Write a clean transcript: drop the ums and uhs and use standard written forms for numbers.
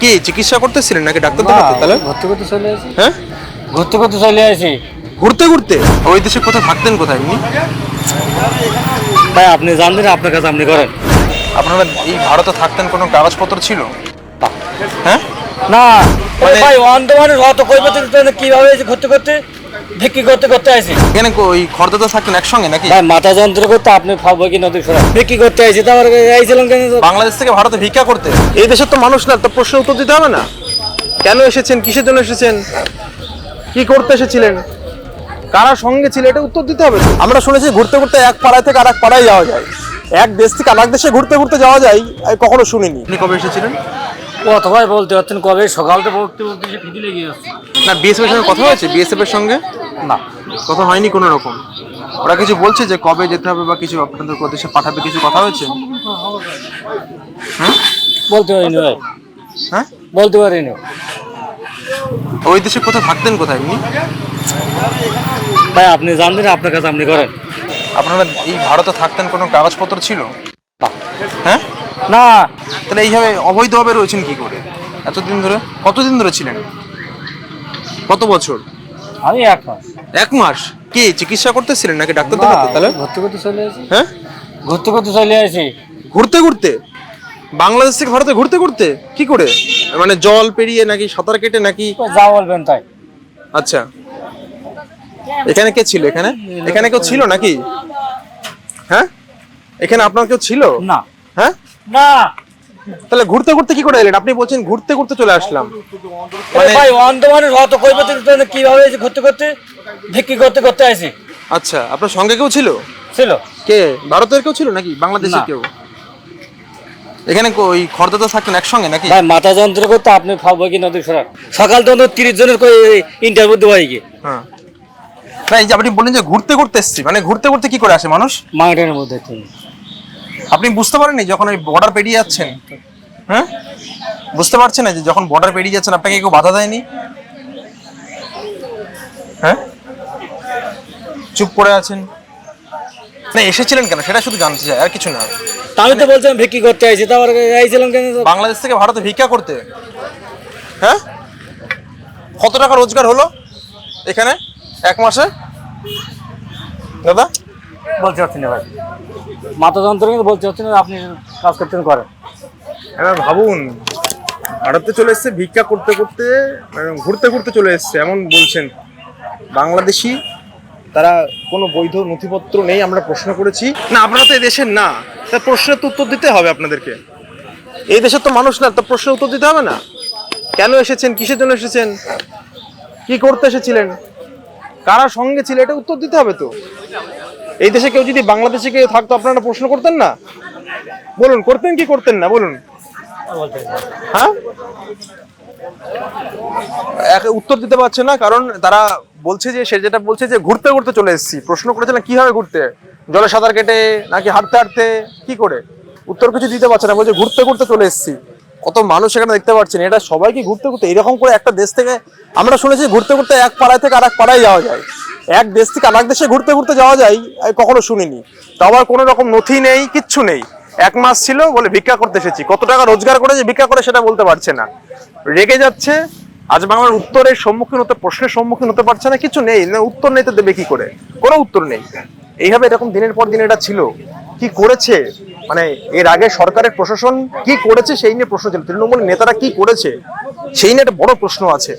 কি চিকিৎসা করতেছিলেন নাকি ডাক্তার দেখাতে? তাহলে ঘুরতে ঘুরতে চলে আসি। হ্যাঁ, ঘুরতে ঘুরতে চলে আসি। ঘুরতে ঘুরতে ওই দেশে কোথায় থাকতেন, কোথায় এমনি? ভাই আপনি জানবেন, আপনার কাছে আপনি করেন। আপনারা এই ভারতে থাকতেন, কোনো কাগজপত্র ছিল? হ্যাঁ, না মানে- ভাই অন্ধ মানুষ অত কইবে কিভাবে এই যে ঘুরতে ঘুরতে ভিক্ষি করতে করতে আসি। এখানে ওই খর্দাতে থাকতেন একসঙ্গে নাকি? ভাই মাথা যন্ত্র করতে আপনি খাবো কি নদী সরা ভিক্ষি করতে আসি। তারপর আইছিলাম কেন? বাংলাদেশ থেকে ভারতে ভিক্ষা করতে? এই দেশের তো মানুষ না, তো প্রশ্নের উত্তর দিতে হবে না? কেন এসেছেন, কিসের জন্য এসেছেন, কি করতে এসেছিলেন, কারা সঙ্গে ছিল, এটা উত্তর দিতে হবে তো। আমরা শুনেছি ঘুরতে ঘুরতে এক পাড়ায় থেকে আর এক পাড়ায় যাওয়া যায়, এক দেশ থেকে আরেক দেশে ঘুরতে ঘুরতে যাওয়া যায়, আমি কখনো শুনিনি। আপনি কবে এসেছিলেন? কত ভাই বলতে পারছেন, কবে সকালতে বলতে বলতে ফিটি লেগে যাচ্ছে। না, বিএসএফ এর সঙ্গে কথা হয়েছে? বিএসএফ এর সঙ্গে না কথা হয়নি কোনো রকম? ওরা কিছু বলছে যে কবে যেতে হবে বা কিছু আপনাদের প্রদেশে পাঠাবে, কিছু কথা হয়েছে? হ্যাঁ বলতে পারিনি ভাই, হ্যাঁ, বলতে পারিনি। ওই দেশে কোথায় থাকতেন, কোথায় এমনি? ভাই আপনি জানবেন, আপনার কাছে আপনি করেন। আপনারা এই ভারতে থাকতেন, কোনো কাগজপত্র ছিল? হ্যাঁ, না তাহলে এইভাবে অবৈধভাবে রয়েছেন কি করে এতদিন ধরে? কতদিন ধরে ছিলেন, কত বছর? আমি এক মাস। 1 মাস? কি চিকিৎসা করতেছিলেন নাকি ডাক্তার দেখাতে? তাহলে ঘুরতে ঘুরতে চলে আসি। হ্যাঁ, ঘুরতে ঘুরতে চলে আসি। ঘুরতে ঘুরতে বাংলাদেশ থেকে ভারতে ঘুরতে ঘুরতে কি করে? মানে জল পেরিয়ে নাকি সাঁতার কেটে নাকি? যা বলবেন তাই। আচ্ছা, এখানে কে ছিল? এখানে এখানে কেউ ছিল নাকি? হ্যাঁ, এখানে আপনার কেউ ছিল? না হ্যাঁ, না তাহলে ঘুরতে ঘুরতে কি করে এলেন? আপনি বলছেন ঘুরতে ঘুরতে চলে আসলাম। মানে- ভাই অন্ধ মানুষ অত কইবে কিভাবে এই যে ঘুরতে ঘুরতে ভিক্ষি করতে করতে আসি। আচ্ছা, আপনার সঙ্গে কেউ ছিল? ছিল কে, ভারতের কেউ ছিল নাকি বাংলাদেশের না। কেউ? এখানে ওই খর্দাতে থাকতেন একসঙ্গে নাকি? ভাই মাথা যন্ত্র করতে আপনি খাবো কি নদী সরা সকাল তো 30 জনের ইন্টারভিউ দেওয়া গিয়ে হ্যাঁ, না এই যে আপনি বললেন যে ঘুরতে ঘুরতে এসছি, মানে ঘুরতে ঘুরতে কি করে আসে মানুষ? মাঠের মধ্যে আপনি বুঝতে পারেননি যখন ওই বর্ডার পেরিয়ে যাচ্ছেন? হ্যাঁ, বুঝতে পারছেন না যে যখন বর্ডার পেরিয়ে যাচ্ছেন আপনাকে কেউ বাধা দেয়নি? হ্যাঁ, চুপ করে আছেন। না, এসেছিলেন কেন সেটা শুধু জানতে চাই, আর কিছু না। আমি তো বলছিলাম ভিক্ষি করতে আসি, তারপর আইছিলাম কেন? বাংলাদেশ থেকে ভারতে ভিক্ষা করতে? হ্যাঁ, কত টাকা রোজগার হলো এখানে 1 মাসে দাদা? বলতে পারছি না ভাই, মাথা যন্ত্র কিন্তু বলতে পারছি না। আপনি কাজ করতেন করেন। এবার ভাবুন, ভারতে চলে এসছে ভিক্ষা করতে করতে, মানে ঘুরতে ঘুরতে চলে এসছে এমন বলছেন। বাংলাদেশি, তারা কোনো বৈধ নথিপত্র নেই। আমরা প্রশ্ন করেছি না, আপনারা তো এই দেশের না, তার প্রশ্নের তো উত্তর দিতে হবে আপনাদেরকে। এই দেশের তো মানুষ না, তার প্রশ্নের উত্তর দিতে হবে না? কেন এসেছেন, কিসের জন্য এসেছেন, কি করতে এসেছিলেন, কারা সঙ্গে ছিল, এটা উত্তর দিতে হবে তো। এই দেশে কেউ যদি বাংলাদেশে কেউ থাকতো, আপনারা প্রশ্ন করতেন না? বলুন, করতেন কি করতেন না বলুন? হ্যাঁ, উত্তর দিতে পারছে না, কারণ তারা বলছে যে, সে যেটা বলছে যে ঘুরতে ঘুরতে চলে এসেছি। প্রশ্ন করেছিলেন কিভাবে ঘুরতে, জলে সাঁতার কেটে নাকি হাঁটতে হাঁটতে, কি করে? উত্তর কিছু দিতে পারছে না, বলছে ঘুরতে ঘুরতে চলে এসেছি। কত মানুষ এখানে দেখতে পাচ্ছেন, এটা সবাই কি ঘুরতে ঘুরতে এরকম করে একটা দেশ থেকে? আমরা শুনেছি ঘুরতে ঘুরতে এক পাড়ায় থেকে আর এক পাড়ায় যাওয়া যায়, এক দেশ থেকে আরেক দেশে ঘুরতে ঘুরতে যাওয়া যায়, আমি কখনো শুনিনি। তো আবার কোনো রকম নথি নেই, কিচ্ছু নেই। 1 মাস ছিল বলে ভিক্ষা করতে এসেছি। কত টাকা রোজগার করে যে ভিক্ষা করে সেটা বলতে পারছে না, রেগে যাচ্ছে। আজ বাংলার উত্তরের সম্মুখীন হতে, প্রশ্নের সম্মুখীন হতে পারছে না, কিছু নেই, না উত্তর নেই তো দেবে কি করে? কোনো উত্তর নেই। এইভাবে এরকম দিনের পর দিন এটা ছিল। কি করেছে, মানে এর আগে সরকারের প্রশাসন কি করেছে সেই নিয়ে প্রশ্ন ছিল, তৃণমূল নেতারা কি করেছে সেই নিয়ে একটা বড় প্রশ্ন আছে।